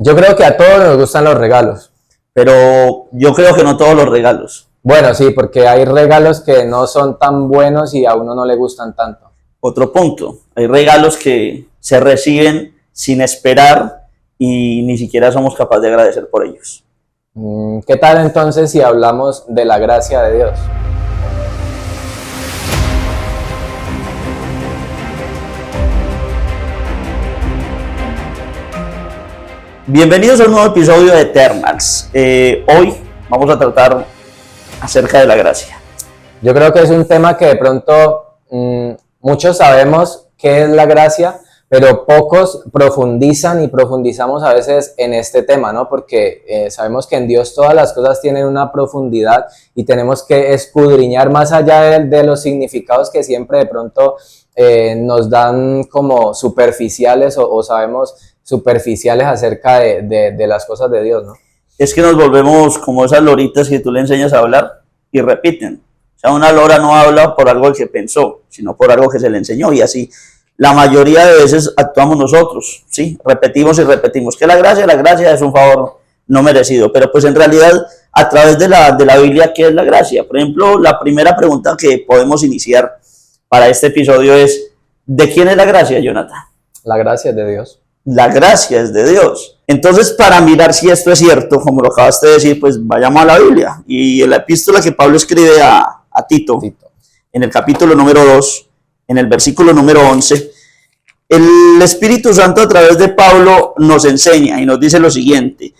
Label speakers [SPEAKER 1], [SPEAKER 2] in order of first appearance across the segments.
[SPEAKER 1] Yo creo que a todos nos gustan los regalos.
[SPEAKER 2] Pero yo creo que no todos los regalos.
[SPEAKER 1] Bueno, sí, porque hay regalos que no son tan buenos y a uno no le gustan tanto.
[SPEAKER 2] Otro punto, hay regalos que se reciben sin esperar y ni siquiera somos capaces de agradecer por ellos.
[SPEAKER 1] ¿Qué tal entonces si hablamos de la gracia de Dios?
[SPEAKER 2] Bienvenidos a un nuevo episodio de Eternals. Hoy vamos a tratar acerca de la gracia.
[SPEAKER 1] Yo creo que es un tema que de pronto muchos sabemos qué es la gracia, pero pocos profundizan y profundizamos a veces en este tema, ¿no? Porque sabemos que en Dios todas las cosas tienen una profundidad y tenemos que escudriñar más allá de los significados que siempre de pronto nos dan como superficiales o sabemos superficiales acerca de las cosas de Dios, ¿no?
[SPEAKER 2] Es que nos volvemos como esas loritas que tú le enseñas a hablar y repiten. O sea, una lora no habla por algo que pensó, sino por algo que se le enseñó, y así la mayoría de veces actuamos nosotros, ¿sí? Repetimos y repetimos que la gracia es un favor no merecido, pero pues en realidad a través de la Biblia, ¿qué es la gracia? Por ejemplo, la primera pregunta que podemos iniciar para este episodio es: ¿de quién es la gracia, Jonathan?
[SPEAKER 1] La gracia es de Dios.
[SPEAKER 2] La gracia es de Dios. Entonces, para mirar si esto es cierto, como lo acabaste de decir, pues vayamos a la Biblia. Y en la epístola que Pablo escribe a Tito, en el capítulo número 2, en el versículo número 11, el Espíritu Santo a través de Pablo nos enseña y nos dice lo siguiente.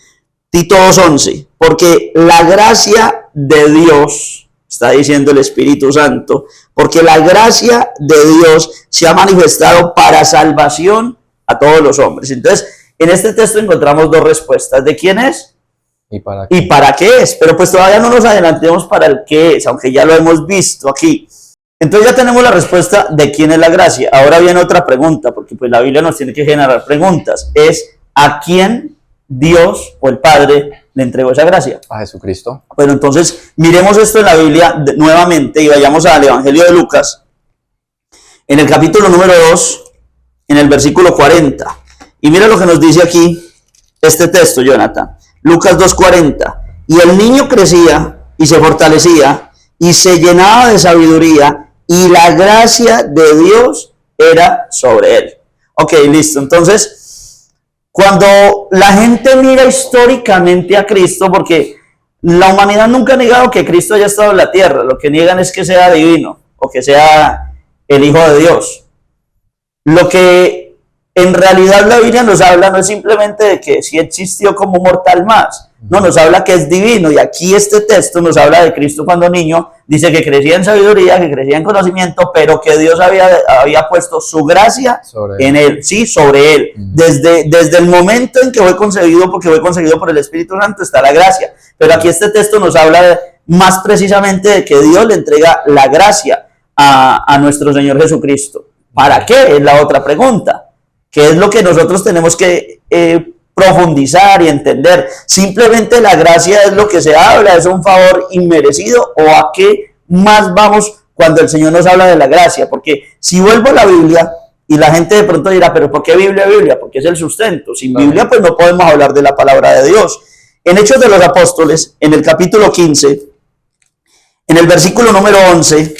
[SPEAKER 2] Tito 2:11, porque la gracia de Dios, está diciendo el Espíritu Santo, porque la gracia de Dios se ha manifestado para salvación a todos los hombres. Entonces, en este texto encontramos dos respuestas. ¿De quién es?
[SPEAKER 1] ¿Y para qué?
[SPEAKER 2] ¿Y para qué es? Pero pues todavía no nos adelantemos para el qué es, aunque ya lo hemos visto aquí. Entonces ya tenemos la respuesta de quién es la gracia. Ahora viene otra pregunta, porque pues la Biblia nos tiene que generar preguntas. Es: ¿a quién Dios o el Padre le entregó esa gracia?
[SPEAKER 1] A Jesucristo.
[SPEAKER 2] Bueno, entonces miremos esto en la Biblia nuevamente y vayamos al Evangelio de Lucas, en el capítulo número 2, en el versículo 40. Y mira lo que nos dice aquí este texto, Jonathan. Lucas 2:40. Y el niño crecía y se fortalecía y se llenaba de sabiduría, y la gracia de Dios era sobre él. Ok, listo. Entonces, cuando la gente mira históricamente a Cristo, porque la humanidad nunca ha negado que Cristo haya estado en la tierra, lo que niegan es que sea divino o que sea el Hijo de Dios. Lo que en realidad la Biblia nos habla no es simplemente de que sí existió como mortal más, no, nos habla que es divino. Y aquí este texto nos habla de Cristo cuando niño, dice que crecía en sabiduría, que crecía en conocimiento, pero que Dios había puesto su gracia en él, sí, sobre él. Desde el momento en que fue concebido, porque fue concebido por el Espíritu Santo, está la gracia. Pero aquí este texto nos habla más precisamente de que Dios le entrega la gracia a nuestro Señor Jesucristo. ¿Para qué? Es la otra pregunta. ¿Qué es lo que nosotros tenemos que profundizar y entender? ¿Simplemente la gracia es lo que se habla, es un favor inmerecido, o a qué más vamos cuando el Señor nos habla de la gracia? Porque si vuelvo a la Biblia, y la gente de pronto dirá: ¿pero por qué Biblia? Porque es el sustento. Sin Biblia pues no podemos hablar de la palabra de Dios. En Hechos de los Apóstoles, en el capítulo 15, en el versículo número 11,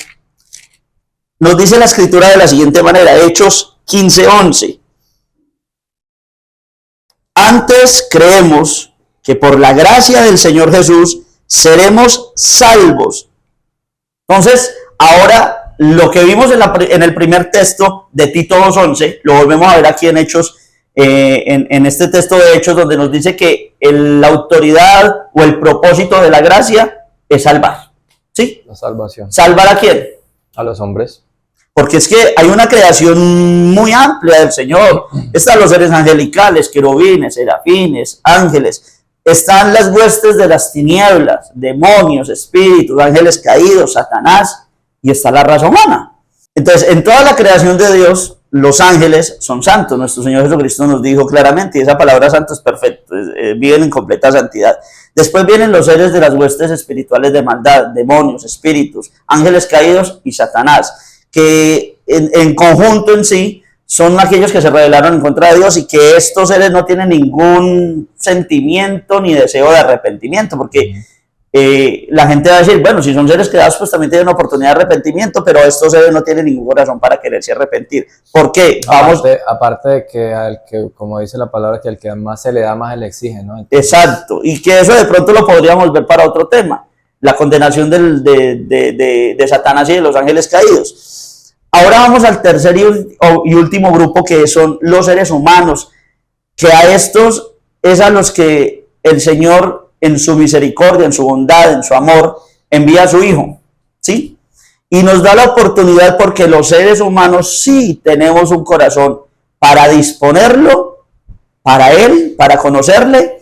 [SPEAKER 2] nos dice la escritura de la siguiente manera. Hechos 15:11. Antes creemos que por la gracia del Señor Jesús seremos salvos. Entonces, ahora lo que vimos en el primer texto de Tito 2:11, lo volvemos a ver aquí en Hechos, en este texto de Hechos, donde nos dice que la autoridad o el propósito de la gracia es salvar. ¿Sí?
[SPEAKER 1] La salvación.
[SPEAKER 2] ¿Salvar a quién?
[SPEAKER 1] A los hombres.
[SPEAKER 2] Porque es que hay una creación muy amplia del Señor. Están los seres angelicales, querubines, serafines, ángeles. Están las huestes de las tinieblas, demonios, espíritus, ángeles caídos, Satanás. Y está la raza humana. Entonces, en toda la creación de Dios, los ángeles son santos. Nuestro Señor Jesucristo nos dijo claramente, y esa palabra santo es perfecto, viven en completa santidad. Después vienen los seres de las huestes espirituales de maldad, demonios, espíritus, ángeles caídos y Satanás, que en conjunto en sí son aquellos que se rebelaron en contra de Dios y que estos seres no tienen ningún sentimiento ni deseo de arrepentimiento, porque la gente va a decir, bueno, si son seres creados, pues también tienen una oportunidad de arrepentimiento, pero estos seres no tienen ningún corazón para quererse arrepentir. ¿Por qué?
[SPEAKER 1] Aparte de que, como dice la palabra, que al que más se le da, más se le exige, ¿no? Entonces,
[SPEAKER 2] exacto, y que eso de pronto lo podríamos ver para otro tema, la condenación de Satanás y de los ángeles caídos. Ahora vamos al tercer y último grupo, que son los seres humanos, que a estos es a los que el Señor, en su misericordia, en su bondad, en su amor, envía a su Hijo, ¿sí? Y nos da la oportunidad, porque los seres humanos sí tenemos un corazón para disponerlo para Él, para conocerle,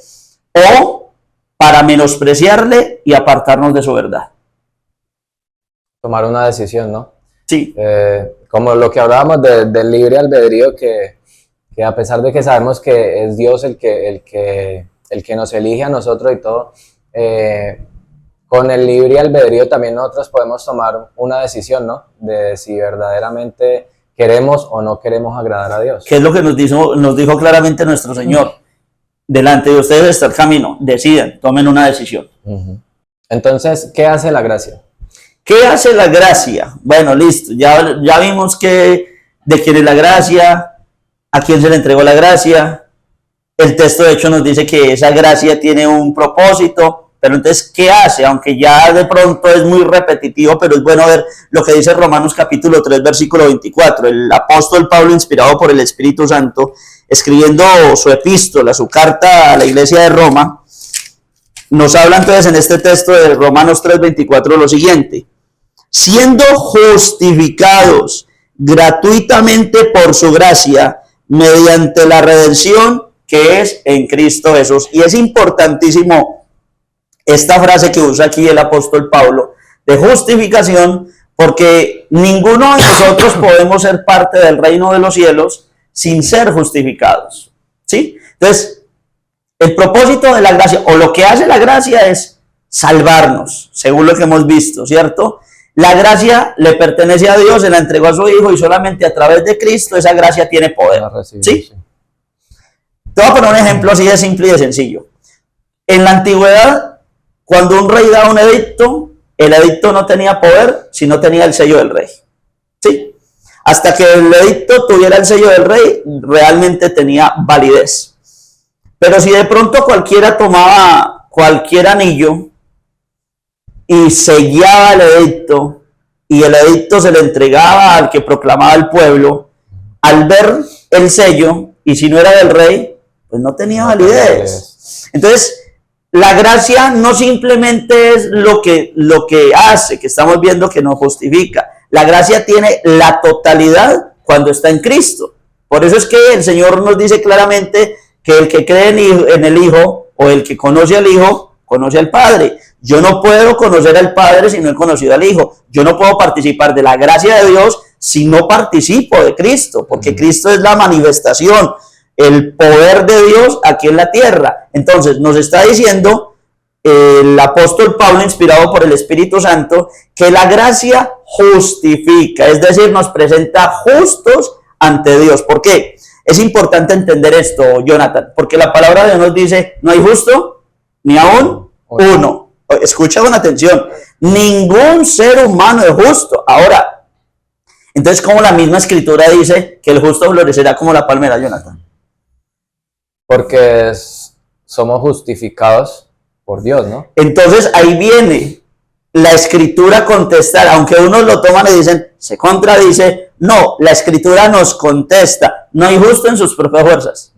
[SPEAKER 2] o para menospreciarle y apartarnos de su verdad.
[SPEAKER 1] tomar una decisión, ¿no?
[SPEAKER 2] Sí.
[SPEAKER 1] Como lo que hablábamos del libre albedrío, que a pesar de que sabemos que es Dios el que nos elige a nosotros y todo, con el libre albedrío también nosotros podemos tomar una decisión, ¿no? De si verdaderamente queremos o no queremos agradar a Dios.
[SPEAKER 2] ¿Qué es lo que nos dijo claramente nuestro Señor? Delante de ustedes está el camino, decidan, tomen una decisión.
[SPEAKER 1] Entonces, ¿qué hace la gracia?
[SPEAKER 2] ¿Qué hace la gracia? Bueno, listo, ya vimos de quién es la gracia, a quién se le entregó la gracia. El texto de hecho nos dice que esa gracia tiene un propósito, pero entonces, ¿qué hace? Aunque ya de pronto es muy repetitivo, pero es bueno ver lo que dice Romanos capítulo 3, versículo 24. El apóstol Pablo, inspirado por el Espíritu Santo, escribiendo su epístola, su carta a la iglesia de Roma, nos habla entonces en este texto de Romanos 3, 24 lo siguiente: siendo justificados gratuitamente por su gracia, mediante la redención que es en Cristo Jesús. Y es importantísimo esta frase que usa aquí el apóstol Pablo, de justificación, porque ninguno de nosotros podemos ser parte del reino de los cielos sin ser justificados, ¿sí? Entonces, el propósito de la gracia, o lo que hace la gracia, es salvarnos, según lo que hemos visto, ¿cierto? La gracia le pertenece a Dios, se la entregó a su Hijo, y solamente a través de Cristo esa gracia tiene poder, ¿sí? Te voy a poner un ejemplo así de simple y de sencillo. En la antigüedad, cuando un rey daba un edicto, el edicto no tenía poder si no tenía el sello del rey, ¿sí? Hasta que el edicto tuviera el sello del rey, realmente tenía validez. Pero si de pronto cualquiera tomaba cualquier anillo y sellaba el edicto, y el edicto se le entregaba al que proclamaba el pueblo, al ver el sello, y si no era del rey, pues no tenía validez. Entonces, la gracia no simplemente es lo que hace, que estamos viendo que nos justifica. La gracia tiene la totalidad cuando está en Cristo. Por eso es que el Señor nos dice claramente que el que cree en el Hijo, o el que conoce al Hijo, conoce al Padre. Yo no puedo conocer al Padre si no he conocido al Hijo. Yo no puedo participar de la gracia de Dios si no participo de Cristo, porque Cristo es la manifestación, el poder de Dios aquí en la tierra. Entonces nos está diciendo el apóstol Pablo, inspirado por el Espíritu Santo, que la gracia justifica, es decir, nos presenta justos ante Dios. ¿Por qué? Es importante entender esto, Jonathan, porque la palabra de Dios nos dice, no hay justo ni aún uno. Escucha con atención, ningún ser humano es justo. Ahora, entonces, ¿cómo la misma escritura dice que el justo florecerá como la palmera, Jonathan?
[SPEAKER 1] Porque somos justificados por Dios, ¿no?
[SPEAKER 2] Entonces ahí viene la escritura a contestar, aunque unos lo toman y dicen, se contradice. No, la escritura nos contesta, no hay justo en sus propias fuerzas.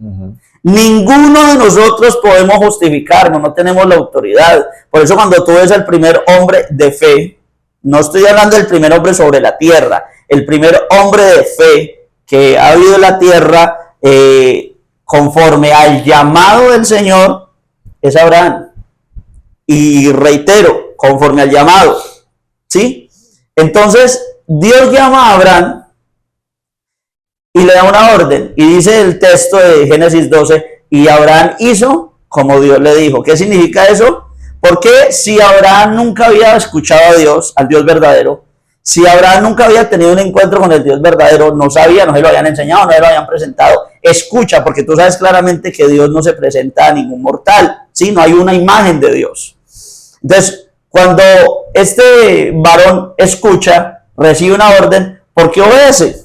[SPEAKER 2] Ninguno de nosotros podemos justificarnos, no tenemos la autoridad. Por eso cuando tú ves al primer hombre de fe, no estoy hablando del primer hombre sobre la tierra, el primer hombre de fe que ha habido en la tierra, conforme al llamado del Señor, es Abraham. Y reitero, conforme al llamado, ¿sí? Entonces, Dios llama a Abraham y le da una orden. Y dice el texto de Génesis 12, y Abraham hizo como Dios le dijo. ¿Qué significa eso? Porque si Abraham nunca había escuchado a Dios, al Dios verdadero, Si Abraham nunca había tenido un encuentro con el Dios verdadero, no sabía, no se lo habían enseñado, no se lo habían presentado, escucha, porque tú sabes claramente que Dios no se presenta a ningún mortal, ¿sí? No hay una imagen de Dios. Entonces, cuando este varón escucha, recibe una orden, ¿por qué obedece?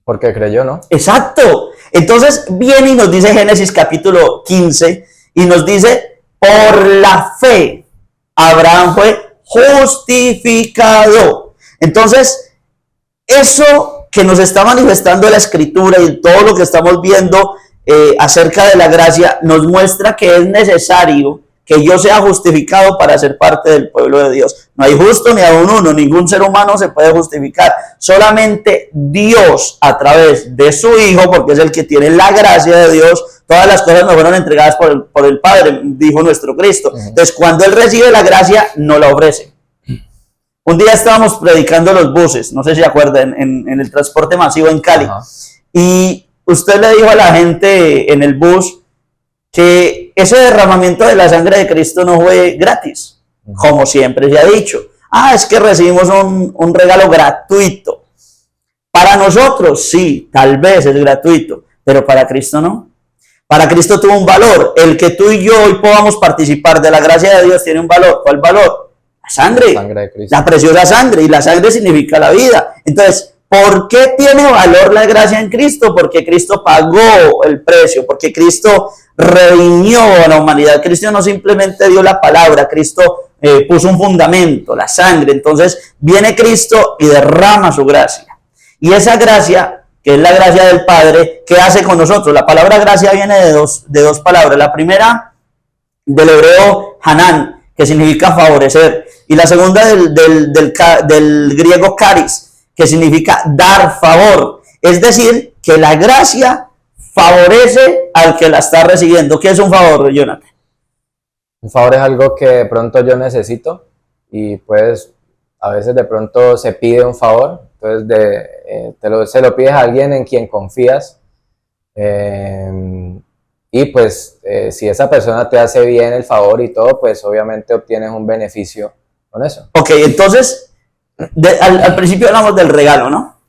[SPEAKER 1] Porque creyó, ¿no?
[SPEAKER 2] Exacto. Entonces viene y nos dice Génesis capítulo 15 y nos dice, por la fe, Abraham fue justificado. Entonces, eso que nos está manifestando la Escritura y todo lo que estamos viendo acerca de la gracia, nos muestra que es necesario que yo sea justificado para ser parte del pueblo de Dios. No hay justo ni aún uno, ningún ser humano se puede justificar. Solamente Dios, a través de su Hijo, porque es el que tiene la gracia de Dios, todas las cosas nos fueron entregadas por el Padre, dijo nuestro Cristo. Entonces, cuando Él recibe la gracia, no la ofrece. Un día estábamos predicando los buses, no sé si se acuerdan, en el transporte masivo en Cali. Y usted le dijo a la gente en el bus que ese derramamiento de la sangre de Cristo no fue gratis, como siempre se ha dicho. Es que recibimos un regalo gratuito. Para nosotros sí, tal vez es gratuito, pero para Cristo no. Para Cristo tuvo un valor. El que tú y yo hoy podamos participar de la gracia de Dios tiene un valor. ¿Cuál valor? La sangre de Cristo. La preciosa sangre, y la sangre significa la vida. Entonces, ¿por qué tiene valor la gracia en Cristo? Porque Cristo pagó el precio, porque Cristo redimió a la humanidad. Cristo no simplemente dio la palabra, Cristo puso un fundamento, la sangre. Entonces viene Cristo y derrama su gracia. Y esa gracia, que es la gracia del Padre, ¿qué hace con nosotros? La palabra gracia viene de dos palabras. La primera, del hebreo Hanan, que significa favorecer. Y la segunda del griego charis, que significa dar favor. Es decir, que la gracia favorece al que la está recibiendo. ¿Qué es un favor, Jonathan?
[SPEAKER 1] Un favor es algo que de pronto yo necesito y pues a veces de pronto se pide un favor, entonces se lo pides a alguien en quien confías y pues si esa persona te hace bien el favor y todo, pues obviamente obtienes un beneficio con eso.
[SPEAKER 2] Ok, entonces al principio hablamos del regalo, ¿no?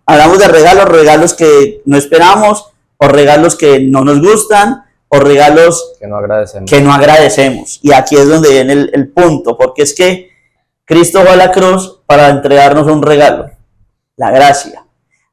[SPEAKER 2] Hablamos de regalos que no esperamos, o regalos que no nos gustan, o regalos
[SPEAKER 1] que no
[SPEAKER 2] agradecemos. Y aquí es donde viene el punto, porque es que Cristo fue a la cruz para entregarnos un regalo, la gracia.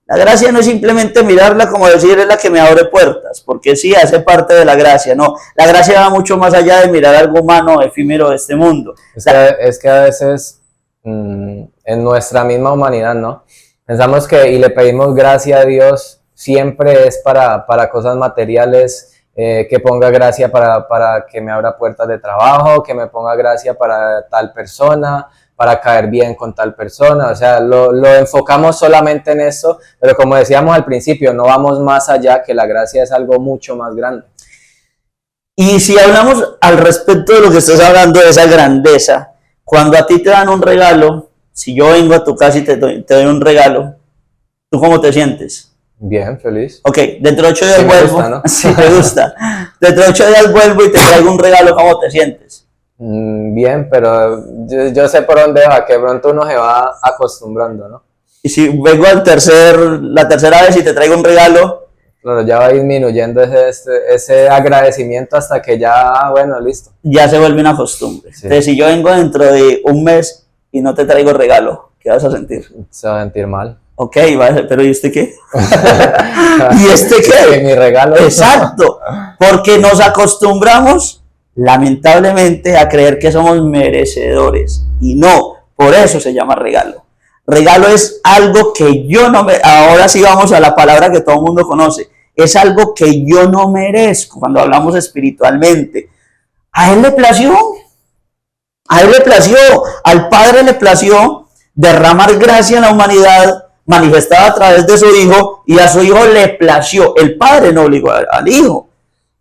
[SPEAKER 2] La gracia no es simplemente mirarla como decir es la que me abre puertas, porque sí, hace parte de la gracia. No, la gracia va mucho más allá de mirar algo humano, efímero de este mundo.
[SPEAKER 1] Es que a veces en nuestra misma humanidad, ¿no? Pensamos y le pedimos gracia a Dios, siempre es para cosas materiales, que ponga gracia para que me abra puertas de trabajo, que me ponga gracia para tal persona, para caer bien con tal persona. O sea, lo enfocamos solamente en eso, pero como decíamos al principio, no vamos más allá, que la gracia es algo mucho más grande.
[SPEAKER 2] Y si hablamos al respecto de lo que estás hablando, de esa grandeza, cuando a ti te dan un regalo, si yo vengo a tu casa y te doy un regalo, ¿tú cómo te sientes?
[SPEAKER 1] Bien, feliz.
[SPEAKER 2] Ok, dentro de 8 días vuelvo. Gusta, ¿no? Sí, te gusta. Dentro de 8 días vuelvo y te traigo un regalo, ¿cómo te sientes?
[SPEAKER 1] Bien, pero yo sé por dónde va, que pronto uno se va acostumbrando, ¿no?
[SPEAKER 2] Y si vengo la tercera vez y te traigo un regalo,
[SPEAKER 1] claro, ya va disminuyendo ese agradecimiento hasta que ya, bueno, listo.
[SPEAKER 2] Ya se vuelve una costumbre. Sí. Entonces, si yo vengo dentro de un mes y no te traigo regalo, ¿qué vas a sentir?
[SPEAKER 1] Se va a sentir mal.
[SPEAKER 2] Ok, pero ¿y este qué? ¿Y este qué?
[SPEAKER 1] Mi regalo.
[SPEAKER 2] Exacto, porque nos acostumbramos, lamentablemente, a creer que somos merecedores. Y no, por eso se llama regalo. Regalo es algo que yo no me... Ahora sí vamos a la palabra que todo el mundo conoce. Es algo que yo no merezco cuando hablamos espiritualmente. A Él le plació. A Él le plació. Al Padre le plació derramar gracia en la humanidad manifestada a través de su Hijo, y a su Hijo le plació. El Padre no obligó al Hijo.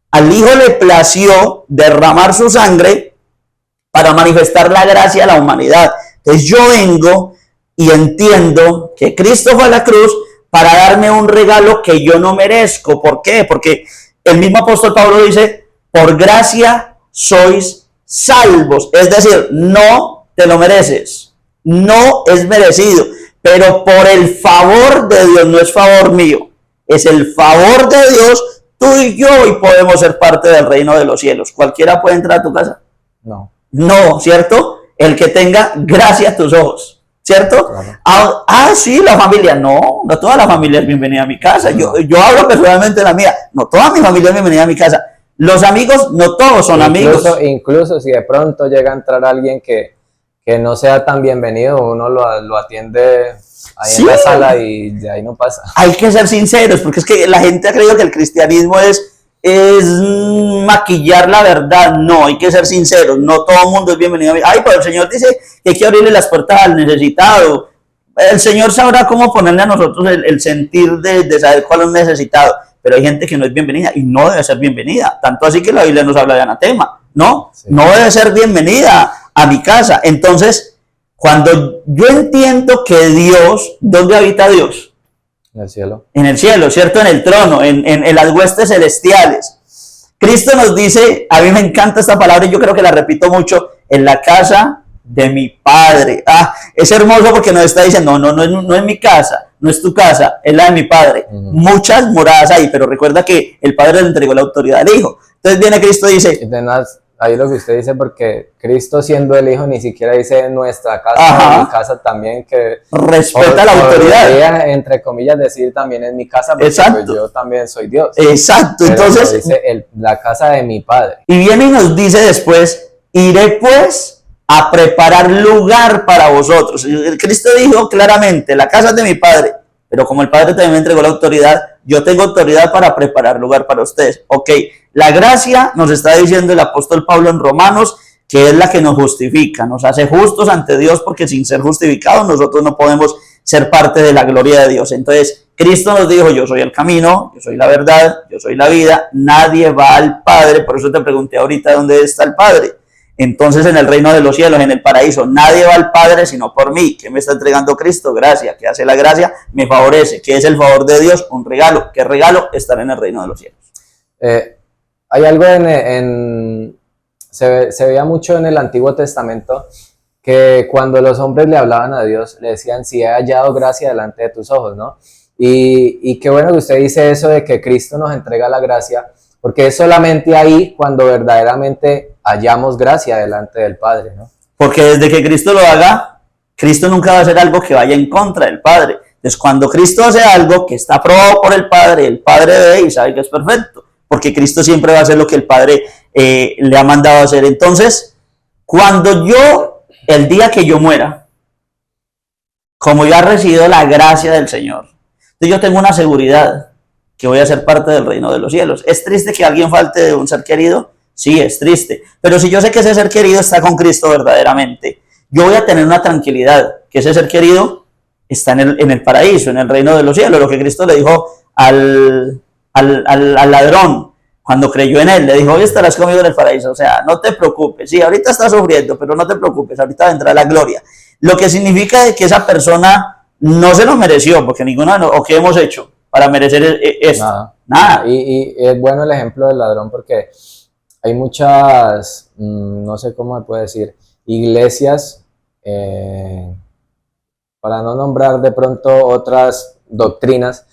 [SPEAKER 2] Al Hijo le plació derramar su sangre para manifestar la gracia a la humanidad. Entonces yo vengo y entiendo que Cristo fue a la cruz para darme un regalo que yo no merezco. ¿Por qué? Porque el mismo apóstol Pablo dice, por gracia sois salvos. Es decir, no te lo mereces. no es merecido, pero por el favor de Dios, no es favor mío, es el favor de Dios, tú y yo hoy podemos ser parte del reino de los cielos. ¿Cualquiera puede entrar a tu casa?
[SPEAKER 1] No.
[SPEAKER 2] No, ¿cierto? El que tenga gracia a tus ojos, ¿cierto?
[SPEAKER 1] Claro.
[SPEAKER 2] Sí, la familia. No, no toda la familia es bienvenida a mi casa. Yo hablo personalmente de la mía. No toda mi familia es bienvenida a mi casa. Los amigos, no todos son amigos.
[SPEAKER 1] Incluso si de pronto llega a entrar alguien que no sea tan bienvenido, uno lo atiende ahí en la sala y de ahí no pasa.
[SPEAKER 2] Hay que ser sinceros, porque es que la gente ha creído que el cristianismo es maquillar la verdad. No, hay que ser sinceros, no todo el mundo es bienvenido. Ay, pero el Señor dice que hay que abrirle las puertas al necesitado. El Señor sabrá cómo ponerle a nosotros el sentir de saber cuál es el necesitado, pero hay gente que no es bienvenida y no debe ser bienvenida, tanto así que la Biblia nos habla de anatema, ¿no? Sí. No debe ser bienvenida a mi casa. Entonces, cuando yo entiendo que Dios, ¿dónde habita Dios?
[SPEAKER 1] En el cielo.
[SPEAKER 2] En el cielo, ¿cierto? En el trono, en las huestes celestiales. Cristo nos dice, a mí me encanta esta palabra y yo creo que la repito mucho, en la casa de mi Padre. Es hermoso porque nos está diciendo, no es mi casa, no es tu casa, es la de mi Padre. Muchas moradas hay, pero recuerda que el Padre le entregó la autoridad al Hijo. Entonces viene Cristo y dice...
[SPEAKER 1] Ahí lo que usted dice, porque Cristo siendo el Hijo ni siquiera dice nuestra casa, mi casa también, que
[SPEAKER 2] respeta la autoridad.
[SPEAKER 1] Podría, entre comillas, decir también es mi casa, porque pues yo también soy Dios.
[SPEAKER 2] Exacto.
[SPEAKER 1] Pero
[SPEAKER 2] entonces
[SPEAKER 1] dice la casa de mi Padre.
[SPEAKER 2] Y viene y nos dice después, iré pues a preparar lugar para vosotros. Cristo dijo claramente, la casa es de mi Padre, pero como el Padre también me entregó la autoridad, yo tengo autoridad para preparar lugar para ustedes. Ok, la gracia nos está diciendo el apóstol Pablo en Romanos, que es la que nos justifica, nos hace justos ante Dios, porque sin ser justificados nosotros no podemos ser parte de la gloria de Dios. Entonces Cristo nos dijo, yo soy el camino, yo soy la verdad, yo soy la vida, nadie va al Padre. Por eso te pregunté ahorita dónde está el Padre. Entonces en el reino de los cielos, en el paraíso, nadie va al Padre sino por mí. ¿Qué me está entregando Cristo? Gracia. ¿Qué hace la gracia? Me favorece. ¿Qué es el favor de Dios? Un regalo. ¿Qué regalo? Estar en el reino de los cielos.
[SPEAKER 1] Hay algo se veía mucho en el Antiguo Testamento, que cuando los hombres le hablaban a Dios, le decían, si he hallado gracia delante de tus ojos, ¿no? Y qué bueno que usted dice eso de que Cristo nos entrega la gracia, porque es solamente ahí cuando verdaderamente hallamos gracia delante del Padre, ¿no?
[SPEAKER 2] Porque desde que Cristo lo haga, Cristo nunca va a hacer algo que vaya en contra del Padre. Entonces, cuando Cristo hace algo que está aprobado por el Padre ve y sabe que es perfecto, porque Cristo siempre va a hacer lo que el Padre le ha mandado a hacer. Entonces, cuando el día que yo muera, como yo he recibido la gracia del Señor, entonces yo tengo una seguridad que voy a ser parte del reino de los cielos. ¿Es triste que alguien falte de un ser querido? Sí, es triste. Pero si yo sé que ese ser querido está con Cristo verdaderamente, yo voy a tener una tranquilidad, que ese ser querido está en el paraíso, en el reino de los cielos. Lo que Cristo le dijo al ladrón cuando creyó en él, le dijo, hoy estarás conmigo en el paraíso. O sea, no te preocupes. Sí, ahorita estás sufriendo, pero no te preocupes, ahorita vendrá la gloria. Lo que significa que esa persona no se lo mereció, porque ninguna, o qué hemos hecho para merecer esto. Nada.
[SPEAKER 1] Y es bueno el ejemplo del ladrón, porque hay muchas, no sé cómo me puede decir, iglesias, para no nombrar de pronto otras doctrinas,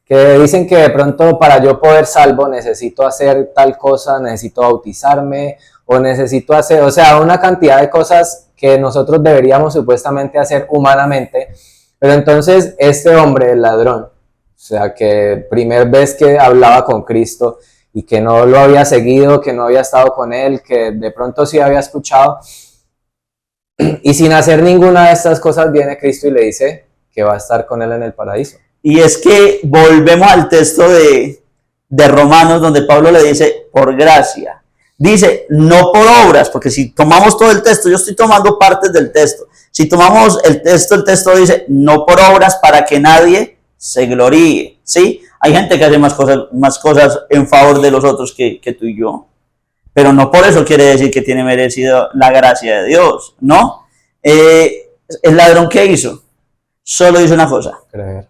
[SPEAKER 1] que dicen que de pronto para yo poder salvo necesito hacer tal cosa, necesito bautizarme, o necesito hacer, o sea, una cantidad de cosas que nosotros deberíamos supuestamente hacer humanamente. Pero entonces este hombre, el ladrón, o sea, que primer vez que hablaba con Cristo y que no lo había seguido, que no había estado con él, que de pronto sí había escuchado, y sin hacer ninguna de estas cosas viene Cristo y le dice que va a estar con él en el paraíso.
[SPEAKER 2] Y es que volvemos al texto de Romanos, donde Pablo le dice, por gracia. Dice, no por obras, porque si tomamos todo el texto, yo estoy tomando partes del texto. Si tomamos el texto dice, no por obras para que nadie se gloríe, ¿sí? Hay gente que hace más cosas en favor de los otros que tú y yo. Pero no por eso quiere decir que tiene merecido la gracia de Dios, ¿no? El ladrón, ¿qué hizo? Solo hizo una cosa.
[SPEAKER 1] Creer.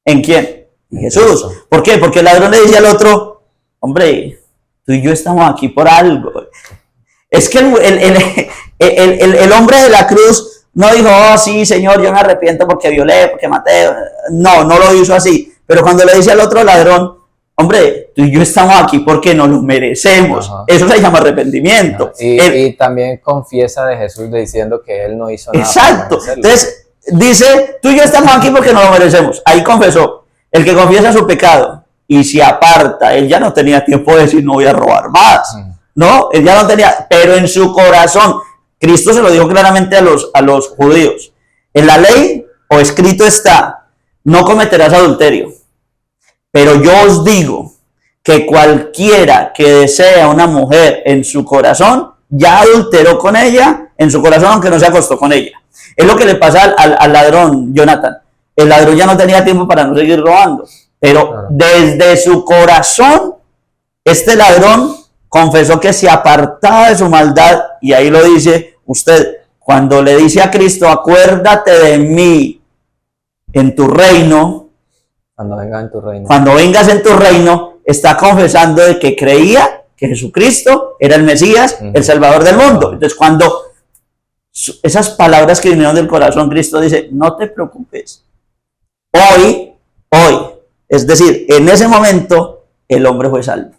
[SPEAKER 2] ¿En quién? En Jesús. ¿Por qué? Porque el ladrón le dice al otro, hombre, tú y yo estamos aquí por algo. Es que el hombre de la cruz No dijo, oh sí, Señor, yo me arrepiento porque violé, porque maté. No, no lo hizo así. Pero cuando le dice al otro ladrón, hombre, tú y yo estamos aquí porque nos lo merecemos.
[SPEAKER 1] Ajá.
[SPEAKER 2] Eso se llama arrepentimiento.
[SPEAKER 1] Y también confiesa de Jesús diciendo que él no hizo nada.
[SPEAKER 2] Exacto. Entonces, dice, tú y yo estamos aquí porque nos lo merecemos. Ahí confesó. El que confiesa su pecado y se aparta, él ya no tenía tiempo de decir, no voy a robar más. No, él ya no tenía, pero en su corazón, Cristo se lo dijo claramente a los judíos. En la ley o escrito está, no cometerás adulterio. Pero yo os digo que cualquiera que desea una mujer en su corazón, ya adulteró con ella en su corazón, aunque no se acostó con ella. Es lo que le pasa al ladrón Jonathan. El ladrón ya no tenía tiempo para no seguir robando. Pero desde su corazón, este ladrón confesó que se apartaba de su maldad. Y ahí lo dice usted, cuando le dice a Cristo, acuérdate de mí en tu reino.
[SPEAKER 1] Cuando vengas en tu reino.
[SPEAKER 2] Cuando vengas en tu reino, está confesando de que creía que Jesucristo era el Mesías, el Salvador del mundo. Entonces, cuando esas palabras que vinieron del corazón, Cristo dice, no te preocupes. Hoy, es decir, en ese momento, el hombre fue salvo.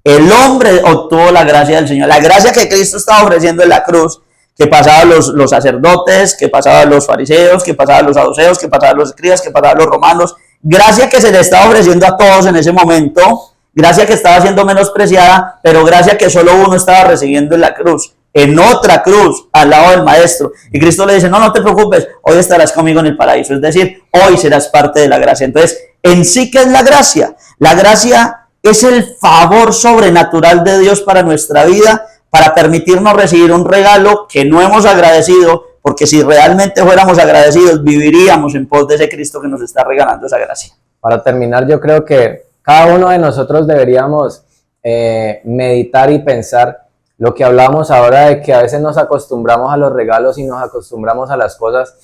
[SPEAKER 2] El hombre obtuvo la gracia del Señor. La gracia que Cristo estaba ofreciendo en la cruz, que pasaban los sacerdotes, que pasaban los fariseos, que pasaban los saduceos, que pasaban los escribas, que pasaban los romanos. Gracia que se le estaba ofreciendo a todos en ese momento, gracia que estaba siendo menospreciada, pero gracia que solo uno estaba recibiendo en la cruz, en otra cruz, al lado del Maestro. Y Cristo le dice, no te preocupes, hoy estarás conmigo en el paraíso, es decir, hoy serás parte de la gracia. Entonces, en sí, ¿qué es la gracia? La gracia es el favor sobrenatural de Dios para nuestra vida, para permitirnos recibir un regalo que no hemos agradecido, porque si realmente fuéramos agradecidos, viviríamos en pos de ese Cristo que nos está regalando esa gracia.
[SPEAKER 1] Para terminar, yo creo que cada uno de nosotros deberíamos meditar y pensar lo que hablamos ahora de que a veces nos acostumbramos a los regalos y nos acostumbramos a las cosas,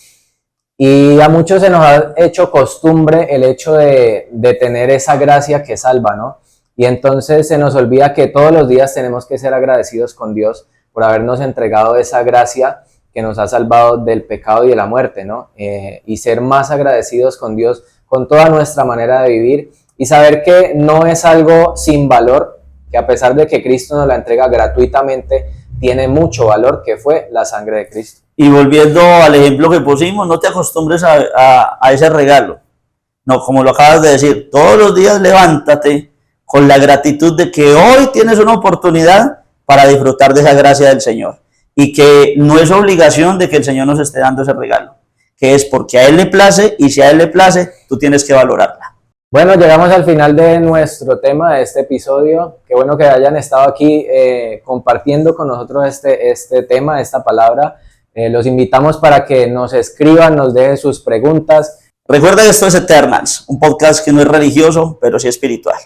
[SPEAKER 1] y a muchos se nos ha hecho costumbre el hecho de tener esa gracia que salva, ¿no? Y entonces se nos olvida que todos los días tenemos que ser agradecidos con Dios por habernos entregado esa gracia que nos ha salvado del pecado y de la muerte, ¿no? Y ser más agradecidos con Dios, con toda nuestra manera de vivir, y saber que no es algo sin valor, que a pesar de que Cristo nos la entrega gratuitamente, tiene mucho valor, que fue la sangre de Cristo.
[SPEAKER 2] Y volviendo al ejemplo que pusimos, no te acostumbres a ese regalo. No, como lo acabas de decir, todos los días levántate con la gratitud de que hoy tienes una oportunidad para disfrutar de esa gracia del Señor. Y que no es obligación de que el Señor nos esté dando ese regalo, que es porque a Él le place, y si a Él le place, tú tienes que valorarla.
[SPEAKER 1] Bueno, llegamos al final de nuestro tema, de este episodio. Qué bueno que hayan estado aquí compartiendo con nosotros este tema, esta palabra. Los invitamos para que nos escriban, nos dejen sus preguntas.
[SPEAKER 2] Recuerda que esto es Eternals, un podcast que no es religioso, pero sí espiritual.